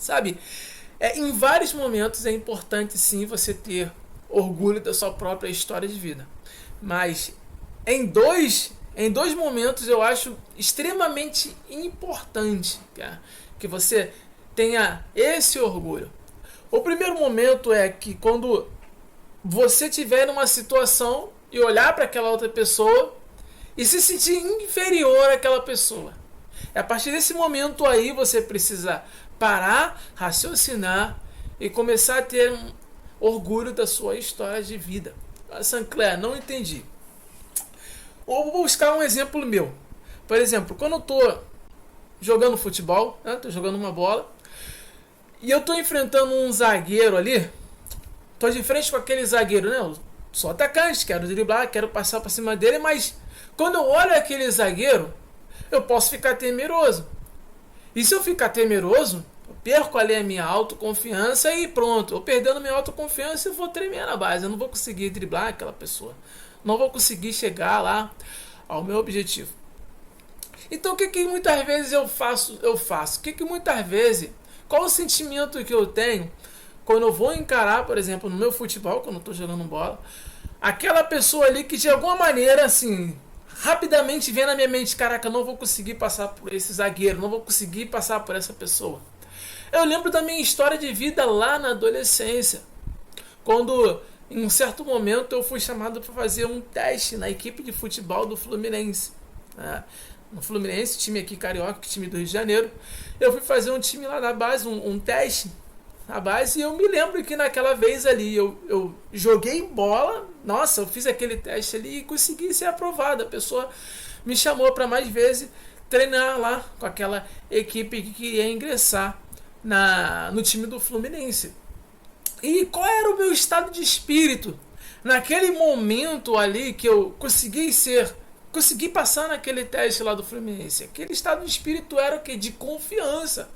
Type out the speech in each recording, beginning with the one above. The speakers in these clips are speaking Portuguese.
sabe? Em vários momentos é importante sim você ter orgulho da sua própria história de vida. Mas em dois momentos eu acho extremamente importante, cara, que você tenha esse orgulho. O primeiro momento é que quando você tiver numa situação e olhar para aquela outra pessoa e se sentir inferior àquela pessoa. A partir desse momento aí você precisa parar, raciocinar e começar a ter um orgulho da sua história de vida. Sancler, não entendi. Ou vou buscar um exemplo meu. Por exemplo, quando eu estou jogando futebol, estou jogando uma bola, e eu estou enfrentando um zagueiro ali, estou de frente com aquele zagueiro, né? Eu sou atacante, quero driblar, quero passar por cima dele, mas quando eu olho aquele zagueiro, eu posso ficar temeroso. E se eu ficar temeroso, eu perco ali a minha autoconfiança e pronto. Eu perdendo minha autoconfiança, eu vou tremer na base. Eu não vou conseguir driblar aquela pessoa. Não vou conseguir chegar lá ao meu objetivo. Então o que muitas vezes eu faço? Muitas vezes, qual o sentimento que eu tenho quando eu vou encarar, por exemplo, no meu futebol, quando eu estou jogando bola, aquela pessoa ali que de alguma maneira, assim, rapidamente vem na minha mente, caraca, não vou conseguir passar por esse zagueiro, não vou conseguir passar por essa pessoa. Eu lembro da minha história de vida lá na adolescência, quando em um certo momento eu fui chamado para fazer um teste na equipe de futebol do Fluminense. No Fluminense, time aqui carioca, time do Rio de Janeiro, eu fui fazer um time lá na base, um teste na base, e eu me lembro que naquela vez ali eu joguei bola, nossa, eu fiz aquele teste ali e consegui ser aprovado. A pessoa me chamou para mais vezes treinar lá com aquela equipe que ia ingressar no time do Fluminense. E qual era o meu estado de espírito naquele momento ali que eu consegui passar naquele teste lá do Fluminense? Aquele estado de espírito era o quê? De confiança.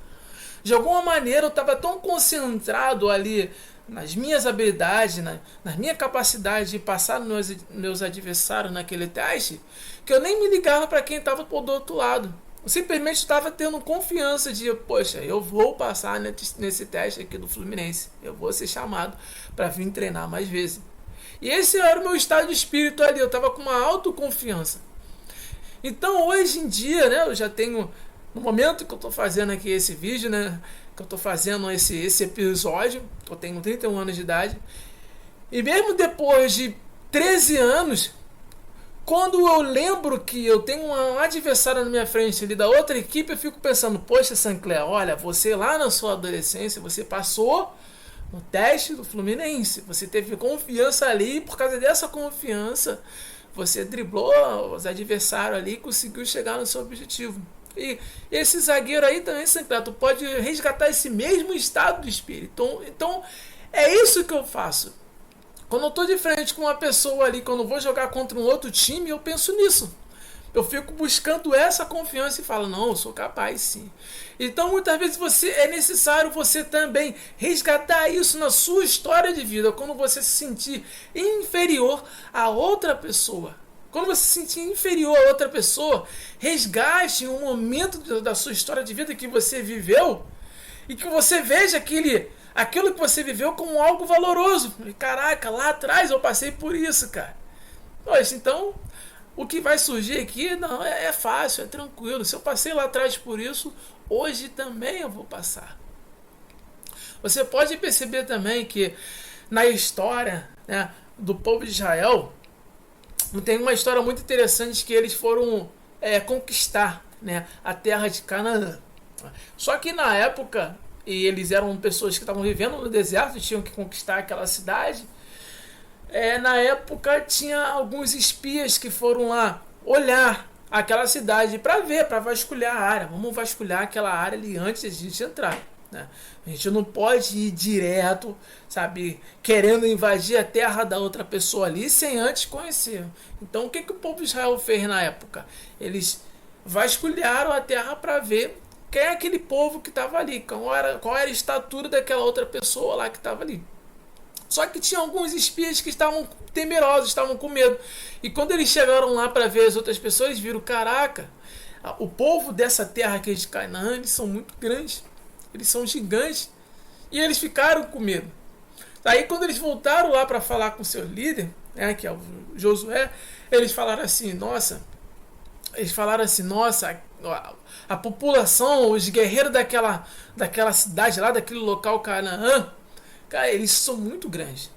De alguma maneira eu estava tão concentrado ali nas minhas habilidades, na minha capacidade de passar nos meus adversários naquele teste, que eu nem me ligava para quem estava do outro lado. Eu simplesmente estava tendo confiança de, poxa, eu vou passar nesse teste aqui do Fluminense. Eu vou ser chamado para vir treinar mais vezes. E esse era o meu estado de espírito ali. Eu estava com uma autoconfiança. Então hoje em dia, né, eu já tenho, no momento que eu estou fazendo aqui esse vídeo, né, que eu estou fazendo esse episódio, eu tenho 31 anos de idade, e mesmo depois de 13 anos, quando eu lembro que eu tenho um adversário na minha frente ali da outra equipe, eu fico pensando, poxa, Sancler, olha, você lá na sua adolescência, você passou no teste do Fluminense, você teve confiança ali, por causa dessa confiança, você driblou os adversários ali e conseguiu chegar no seu objetivo. E esse zagueiro aí também, Sancler, tu pode resgatar esse mesmo estado de espírito. Então é isso que eu faço. Quando eu estou de frente com uma pessoa ali, quando eu vou jogar contra um outro time, eu penso nisso. Eu fico buscando essa confiança e falo, não, eu sou capaz sim. Então muitas vezes é necessário você também resgatar isso na sua história de vida. Quando você se sentir inferior a outra pessoa. Quando você se sentir inferior a outra pessoa, resgate um momento da sua história de vida que você viveu e que você veja aquilo que você viveu como algo valoroso. Caraca, lá atrás eu passei por isso, cara. Poxa, então o que vai surgir aqui não é fácil, é tranquilo. Se eu passei lá atrás por isso, hoje também eu vou passar. Você pode perceber também que na história, né, do povo de Israel, tem uma história muito interessante que eles foram conquistar, né, a terra de Canaã. Só que na época, e eles eram pessoas que estavam vivendo no deserto, tinham que conquistar aquela cidade. Na época tinha alguns espias que foram lá olhar aquela cidade para ver, para vasculhar a área. Vamos vasculhar aquela área ali antes de a gente entrar, né? A gente não pode ir direto, sabe, querendo invadir a terra da outra pessoa ali sem antes conhecer. Então o que o povo de Israel fez na época? Eles vasculharam a terra para ver quem é aquele povo que estava ali, qual era a estatura daquela outra pessoa lá que estava ali. Só que tinha alguns espias que estavam temerosos, estavam com medo. E quando eles chegaram lá para ver as outras pessoas, eles viram, caraca, o povo dessa terra aqui de Canaã, eles são muito grandes. Eles são gigantes. E eles ficaram com medo. Aí quando eles voltaram lá para falar com o seu líder, né, que é o Josué, eles falaram assim, nossa, a população, os guerreiros daquela cidade lá, daquele local Canaã, cara, eles são muito grandes.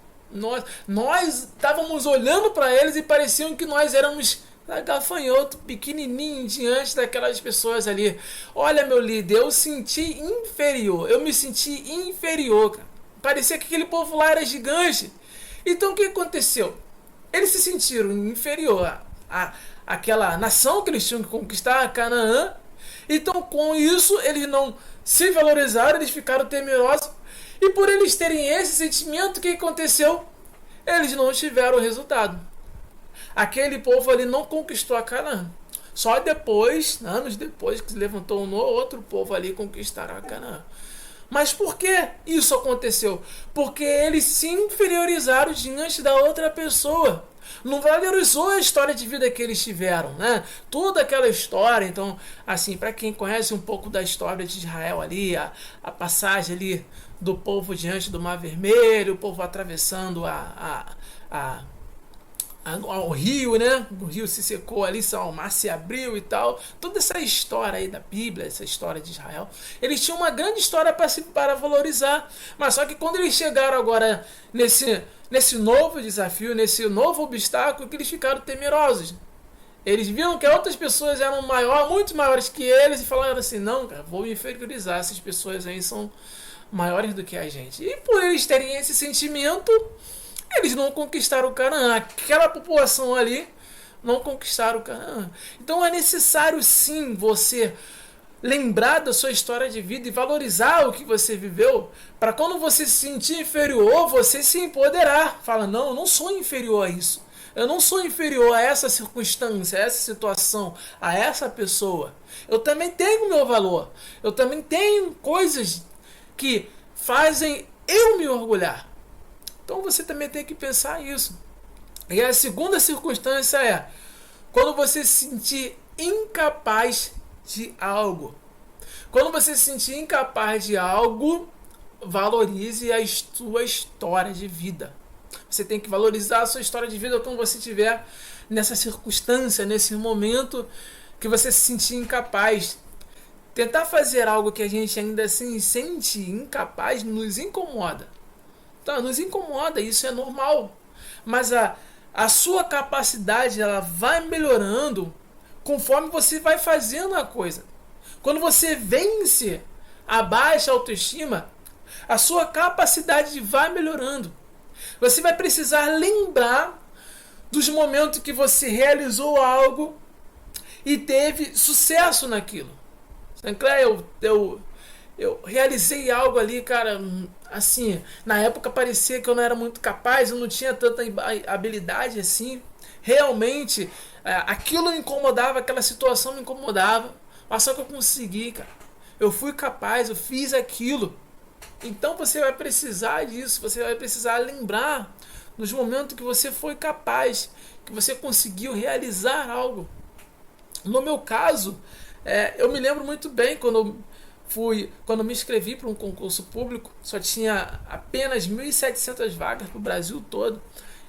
Nós estávamos olhando para eles e pareciam que nós éramos gafanhoto, pequenininho diante daquelas pessoas ali. Olha, meu líder, eu me senti inferior, cara. Parecia que aquele povo lá era gigante. Então o que aconteceu? Eles se sentiram inferior àquela nação que eles tinham que conquistar, a Canaã. Então com isso eles não se valorizaram, eles ficaram temerosos. E por eles terem esse sentimento, o que aconteceu? Eles não tiveram resultado. Aquele povo ali não conquistou a Canaã. Só depois, anos depois, que se levantou um outro povo ali conquistar a Canaã. Mas por que isso aconteceu? Porque eles se inferiorizaram diante da outra pessoa. Não valorizou a história de vida que eles tiveram, né? Toda aquela história. Então, assim, para quem conhece um pouco da história de Israel ali, a passagem ali do povo diante do Mar Vermelho, o povo atravessando ao rio, né? O rio se secou ali, o mar se abriu e tal. Toda essa história aí da Bíblia, essa história de Israel, eles tinham uma grande história para valorizar. Mas só que quando eles chegaram agora nesse novo desafio, nesse novo obstáculo, que eles ficaram temerosos. Eles viram que outras pessoas eram muito maiores que eles e falaram assim, não, cara, vou me inferiorizar, essas pessoas aí são maiores do que a gente. E por eles terem esse sentimento, eles não conquistaram o Canaã. Aquela população ali não conquistaram o Canaã. Então é necessário sim você lembrar da sua história de vida e valorizar o que você viveu, para quando você se sentir inferior, você se empoderar. Fala, não, eu não sou inferior a isso. Eu não sou inferior a essa circunstância, a essa situação, a essa pessoa. Eu também tenho meu valor. Eu também tenho coisas que fazem eu me orgulhar. Então você também tem que pensar isso. E a segunda circunstância é quando você se sentir incapaz de algo. Quando você se sentir incapaz de algo, valorize a sua história de vida. Você tem que valorizar a sua história de vida quando você estiver nessa circunstância, nesse momento que você se sentir incapaz. Tentar fazer algo que a gente ainda assim sente incapaz nos incomoda. Tá, nos incomoda, isso é normal. Mas a sua capacidade ela vai melhorando conforme você vai fazendo a coisa. Quando você vence a baixa autoestima, a sua capacidade vai melhorando. Você vai precisar lembrar dos momentos que você realizou algo e teve sucesso naquilo. Sinclair, eu realizei algo ali, cara, assim, na época parecia que eu não era muito capaz, eu não tinha tanta habilidade assim. Realmente, aquilo me incomodava, aquela situação me incomodava, mas só que eu consegui, cara. Eu fui capaz, eu fiz aquilo. Então você vai precisar disso, você vai precisar lembrar dos momentos que você foi capaz, que você conseguiu realizar algo. No meu caso, eu me lembro muito bem quando me inscrevi para um concurso público, só tinha apenas 1.700 vagas para o Brasil todo,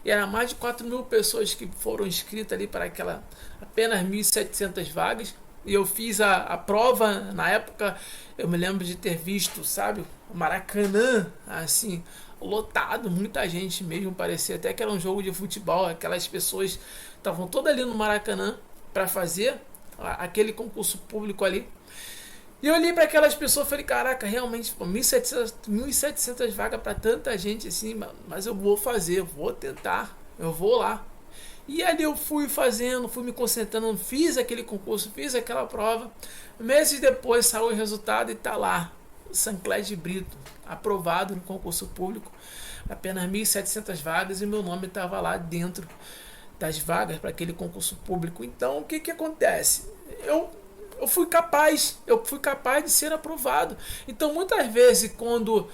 e era mais de 4.000 pessoas que foram inscritas ali para aquela apenas 1.700 vagas, e eu fiz a prova. Na época eu me lembro de ter visto, sabe, o Maracanã, assim, lotado, muita gente mesmo, parecia até que era um jogo de futebol, aquelas pessoas estavam todas ali no Maracanã para fazer aquele concurso público ali. E eu olhei para aquelas pessoas e falei, caraca, realmente, 1.700 vagas para tanta gente assim, mas eu vou fazer, eu vou tentar, eu vou lá. E ali eu fui fazendo, fui me concentrando, fiz aquele concurso, fiz aquela prova. Meses depois saiu o resultado e tá lá, Sinclair de Brito, aprovado no concurso público, apenas 1.700 vagas, e meu nome estava lá dentro das vagas para aquele concurso público. Então o que acontece? Eu fui capaz de ser aprovado. Então muitas vezes quando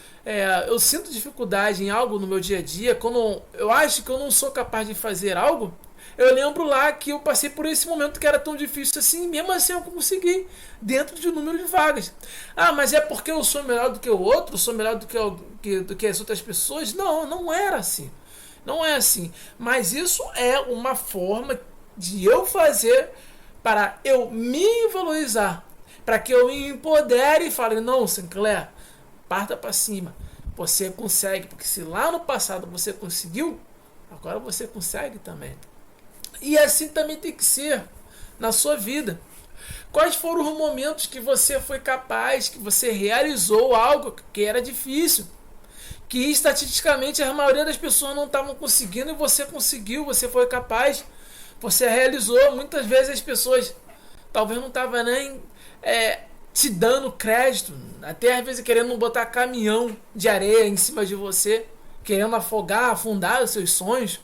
eu sinto dificuldade em algo no meu dia a dia, quando eu acho que eu não sou capaz de fazer algo, Eu lembro lá que eu passei por esse momento que era tão difícil assim, mesmo assim eu consegui, dentro de um número de vagas. Ah, mas é porque eu sou melhor do que o outro, sou melhor do que as outras pessoas? Não, não era assim. Não é assim. Mas isso é uma forma de eu fazer para eu me valorizar, para que eu me empodere e fale, não, Sinclair, parta para cima. Você consegue, porque se lá no passado você conseguiu, agora você consegue também. E assim também tem que ser na sua vida. Quais foram os momentos que você foi capaz, que você realizou algo que era difícil, que estatisticamente a maioria das pessoas não estavam conseguindo e você conseguiu, você foi capaz, você realizou. Muitas vezes as pessoas talvez não estavam nem te dando crédito, até às vezes querendo botar caminhão de areia em cima de você, querendo afundar os seus sonhos,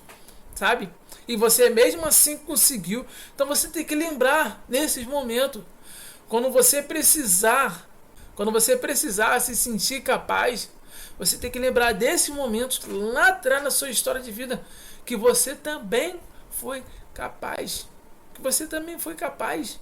sabe? E você mesmo assim conseguiu. Então você tem que lembrar nesses momentos, quando você precisar se sentir capaz, você tem que lembrar desses momentos lá atrás na sua história de vida, que você também foi capaz. Que você também foi capaz.